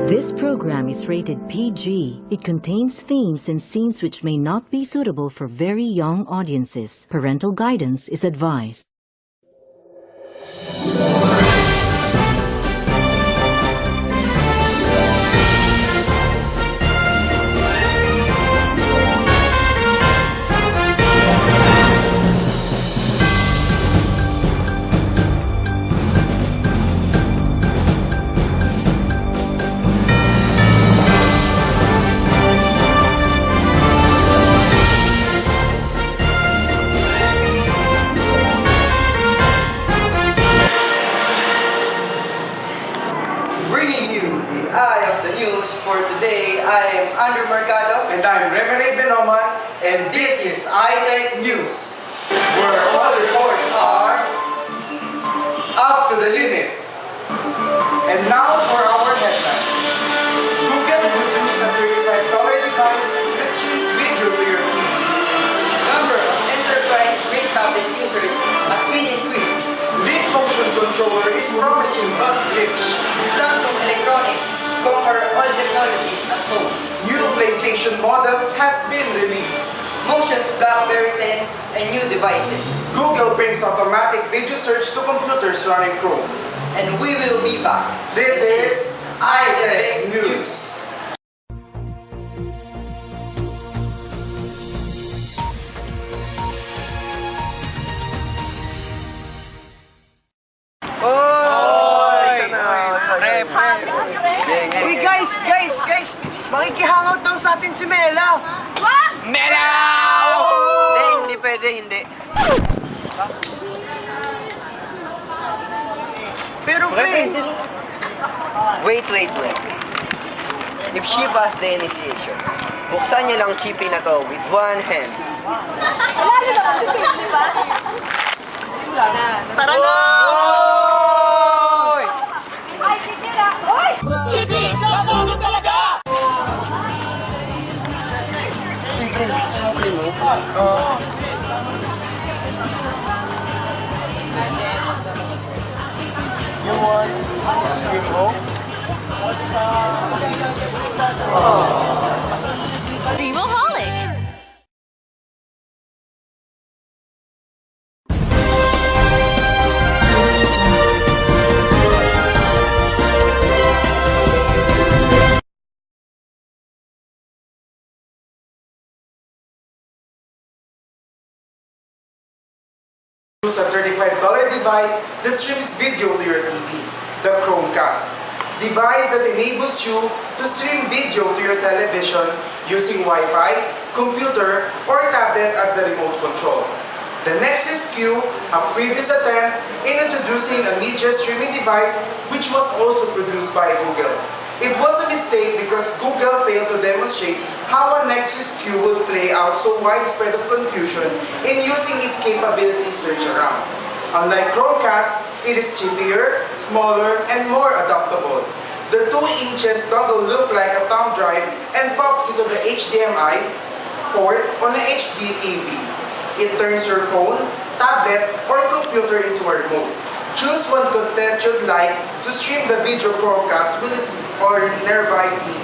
This program is rated PG. It contains themes and scenes which may not be suitable for very young audiences. Parental guidance is advised. Bringing you the eye of the news for today, I am Andrew Mercado. And I'm Reverend Benoman, And this is iTech News, where all reports are up to the limit. And now for our headline. Google introduced a $35 device that streams video to your TV. Number of enterprise-grade tablet users has been increased. Lead motion controller is promising but glitch. Samsung Electronics conquer all technologies at home. New PlayStation model has been released. Motion's BlackBerry 10 and new devices. Google brings automatic video search to computers running Chrome. And we will be back. This is iTech News. Uy, guys! Makikihangout daw sa atin si Mela! Hindi pwede, hindi. Pero pre, Wait. If she passed the initiation, buksan niyo lang chippy na to with one hand. tara na! Dreamaholic! Use a $35 device that streams video to your TV, the Chromecast. Device that enables you to stream video to your television using Wi-Fi, computer, or tablet as the remote control. The Nexus Q, a previous attempt in introducing a media streaming device which was also produced by Google. It was a mistake because Google failed to demonstrate how a Nexus Q would play out so widespread of confusion in using its capabilities search around. Unlike Chromecast, it is cheaper, smaller, and more adaptable. The 2 inches dongle look like a thumb drive and pops into the HDMI port on a HD TV. It turns your phone, tablet, or computer into a remote. Choose one content you'd like to stream the video broadcast with or nearby TV.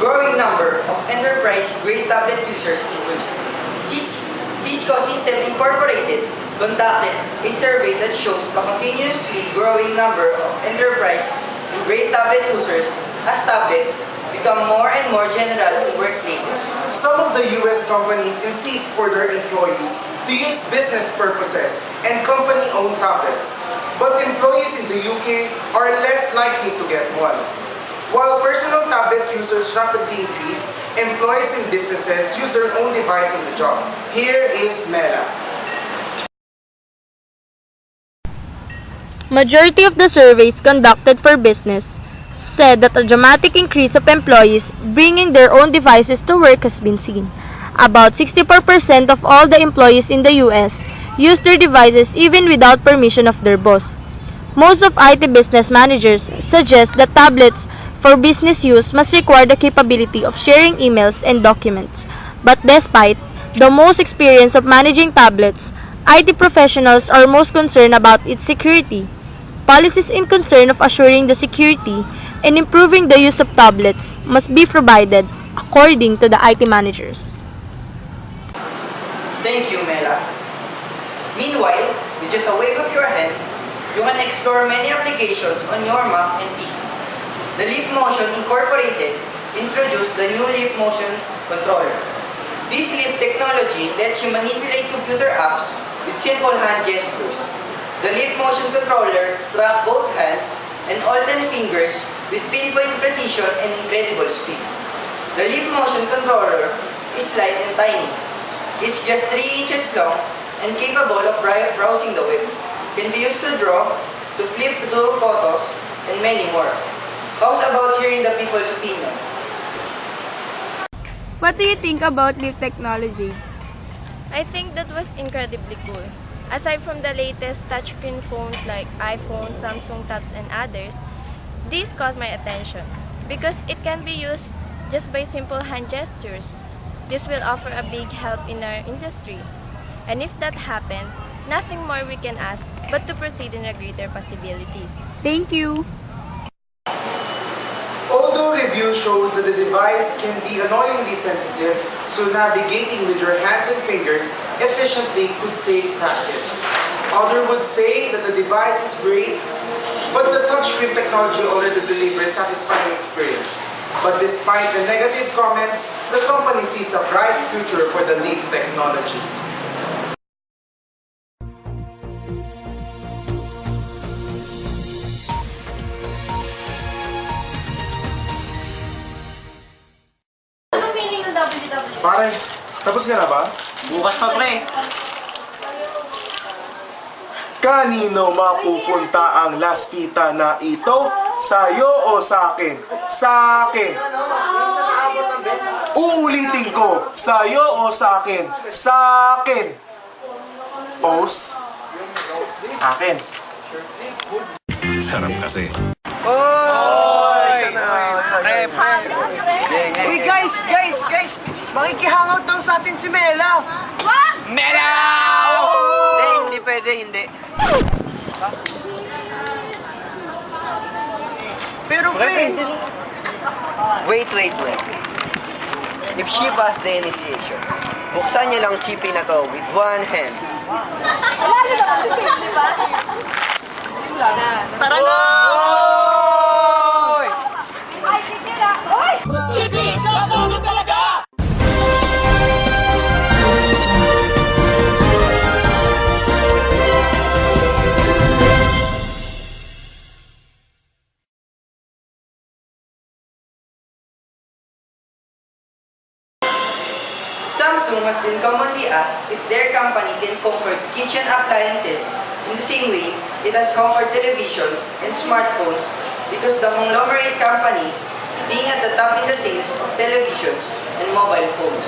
Growing number of enterprise-grade tablet users increased. Cisco System Incorporated conducted a survey that shows a continuously growing number of enterprise-grade tablet users as tablets become more and more general in workplaces. Some of the US companies insist for their employees to use business purposes and company-owned tablets, but employees in the UK are less likely to get one. While personal tablet users rapidly increase, employees in businesses use their own device on the job. Here is Mela. Majority of the surveys conducted for business said that a dramatic increase of employees bringing their own devices to work has been seen. About 64% of all the employees in the US use their devices even without permission of their boss. Most of IT business managers suggest that tablets for business use must require the capability of sharing emails and documents. But despite the most experience of managing tablets, IT professionals are most concerned about its security. Policies in concern of assuring the security and improving the use of tablets must be provided according to the IT managers. Thank you, Mela. Meanwhile, with just a wave of your hand, you can explore many applications on your Mac and PC. The Leap Motion Incorporated introduced the new Leap Motion Controller. This Leap technology lets you manipulate computer apps with simple hand gestures. The Leap Motion Controller tracks both hands and all 10 fingers with pinpoint precision and incredible speed. The Leap Motion Controller is light and tiny. It's just 3 inches long and capable of browsing the web. Can be used to draw, to flip through photos, and many more. How's about hearing the people's opinion? What do you think about Leap technology? I think that was incredibly cool. Aside from the latest touchscreen phones like iPhone, Samsung Tabs, and others, this caught my attention because it can be used just by simple hand gestures. This will offer a big help in our industry. And if that happens, nothing more we can ask but to proceed in a greater possibilities. Thank you! Although review shows that the device can be annoyingly sensitive, so navigating with your hands and fingers efficiently could take practice. Others would say that the device is great, but the touchscreen technology already delivers satisfying experience. But despite the negative comments, the company sees a bright future for the Leap technology. Pare, tapos ka na ba? Bukas pa, pre. Kanino mapupunta ang laspita na ito? Sa'yo o sa akin? Sa akin. Uulitin ko. Sa'yo o sa akin? Sa akin. Pose. Akin. Sarap kasi. Uy, guys! Makikihangout daw sa atin si Mela! Hindi pwede, hindi. Pero pre, Wait. If she passed the initiation, buksan niyo lang chippy na to with one hand. tara na! Samsung has been commonly asked if their company can comfort kitchen appliances in the same way it has comfort televisions and smartphones because the conglomerate company being at the top in the sales of televisions and mobile phones.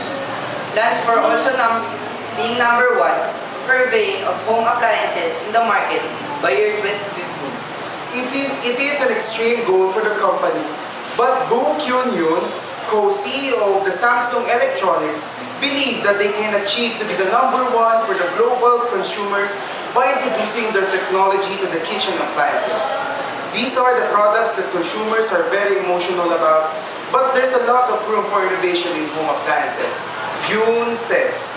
Plans for also being number 1 purveying of home appliances in the market by year 2015. It is an extreme goal for the company, but Boo Kyun-yoon, co-CEO of the Samsung Electronics, believe that they can achieve to be the number 1 for the global consumers by introducing their technology to the kitchen appliances. These are the products that consumers are very emotional about, but there's a lot of room for innovation in home appliances. Yoon says,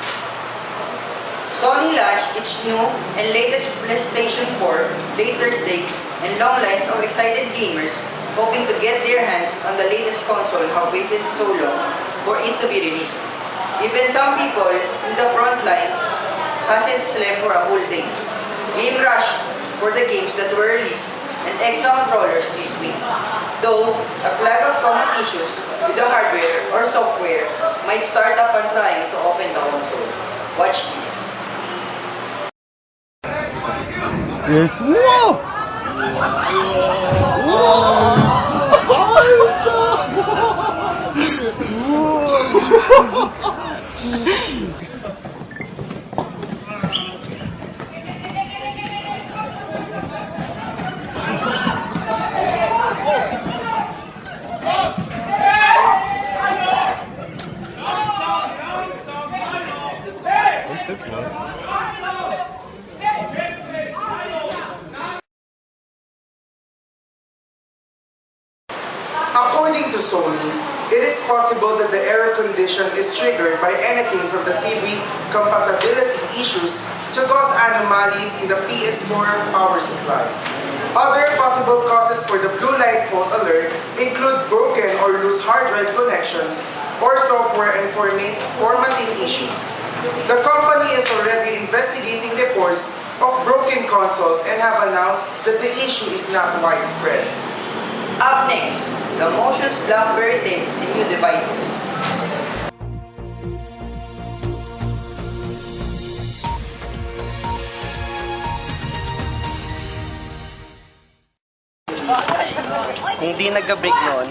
Sony launched its new and latest PlayStation 4 late Thursday, and long lines of excited gamers hoping to get their hands on the latest console have waited so long for it to be released. Even some people in the front line hasn't slept for a whole day. Game rushed for the games that were released and extra controllers this week. Though, a flag of common issues with the hardware or software might start up and trying to open the console. Watch this. It's whoa! That's nice. According to Sony, it is possible that the error condition is triggered by anything from the TV compatibility issues to cause anomalies in the PS4 power supply. Other possible causes for the blue light fault alert include broken or loose hard drive connections or software and formatting issues. The company is already investigating reports of broken consoles and have announced that the issue is not widespread. Up next, the Motion's BlackBerry 10 and new devices. Kung di nagka-break noon,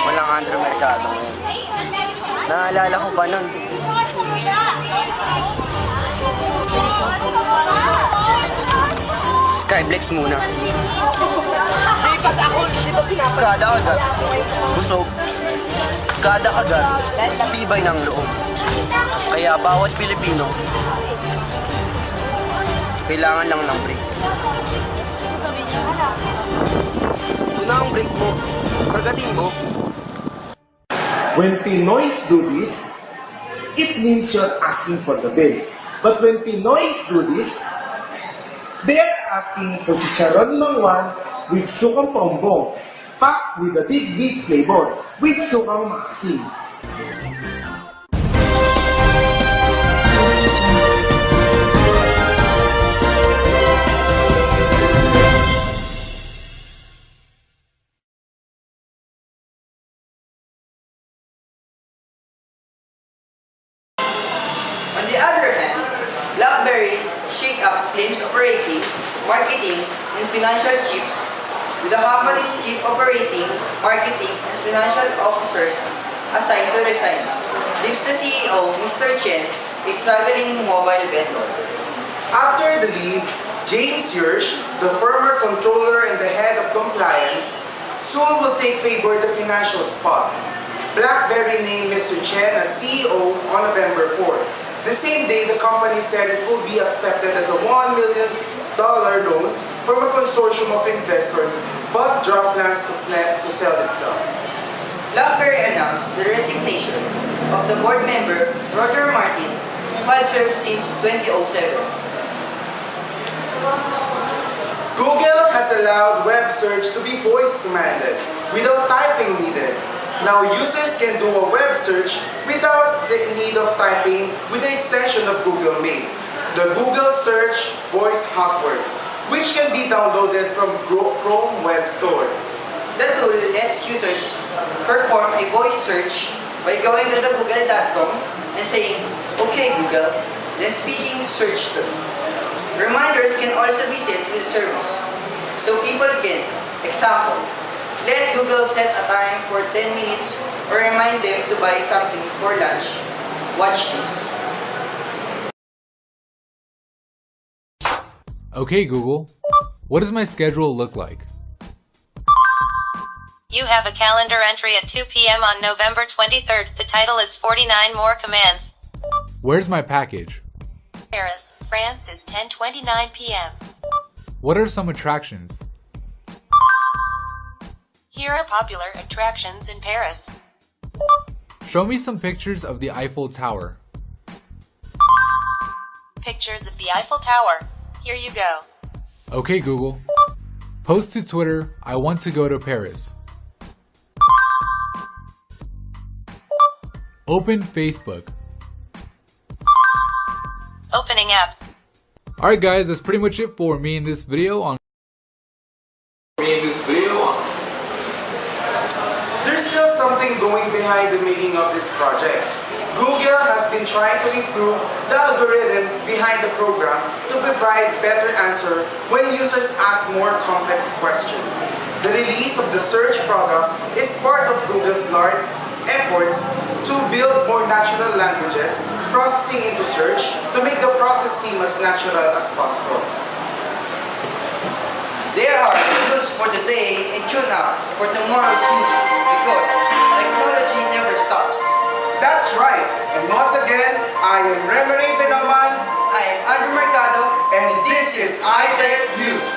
walang Andrew Mercado ngayon. Naalala ko pa nun. Skyblex muna. Kada agad, busog. Kada agad, tibay ng loob. Kaya bawat Pilipino, kailangan lang ng break. Una ang break mo, pagatin mo. When Pinoys do this, it means you're asking for the bill. But when Pinoys do this, they're asking for chicharon mangwan with sukang pombong, packed with a big flavor with sukang maasim. On the other hand, BlackBerry's shake-up claims operating, marketing, and financial chiefs with the company's chief operating, marketing, and financial officers assigned to resign. Leaves the CEO, Mr. Chen, a struggling mobile vendor. After the leave, James Hirsch, the former controller and the head of compliance, soon will take favor the financial spot. BlackBerry named Mr. Chen as CEO on November 4. The same day, the company said it will be accepted as a $1 million loan from a consortium of investors, but dropped plans to sell itself. BlackBerry announced the resignation of the board member Roger Martin, who had served since 2007. Google has allowed web search to be voice commanded without typing needed. Now users can do a web search without the need of typing with the extension of Google Mail, the Google Search Voice Hotword, which can be downloaded from Chrome Web Store. The tool lets users perform a voice search by going to the google.com and saying, "Okay Google," then speaking search to. Reminders can also be set with service, so people can, example, let Google set a time for 10 minutes or remind them to buy something for lunch. Watch this. Okay, Google, what does my schedule look like? You have a calendar entry at 2 p.m. on November 23rd. The title is 49 More Commands. Where's my package? Paris, France is 10:29 p.m. What are some attractions? Here are popular attractions in Paris. Show me some pictures of the Eiffel Tower. Pictures of the Eiffel Tower. Here you go. Okay, Google. Post to Twitter, I want to go to Paris. Open Facebook. Opening app. Alright guys, that's pretty much it for me in this video on There's still something going behind the making of this project. Google has been trying to improve the algorithms behind the program to provide better answer when users ask more complex questions. The release of the search product is part of Google's large efforts to build more natural languages processing into search to make the process seem as natural as possible. There are news for today and tune up for tomorrow's news because technology never stops. That's right. And once again, I am Remery Benoman. I am Andrew Mercado And this is iTech News.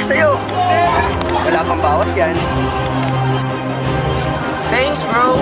Para sa'yo. Wala pang bawas yan. Thanks, bro.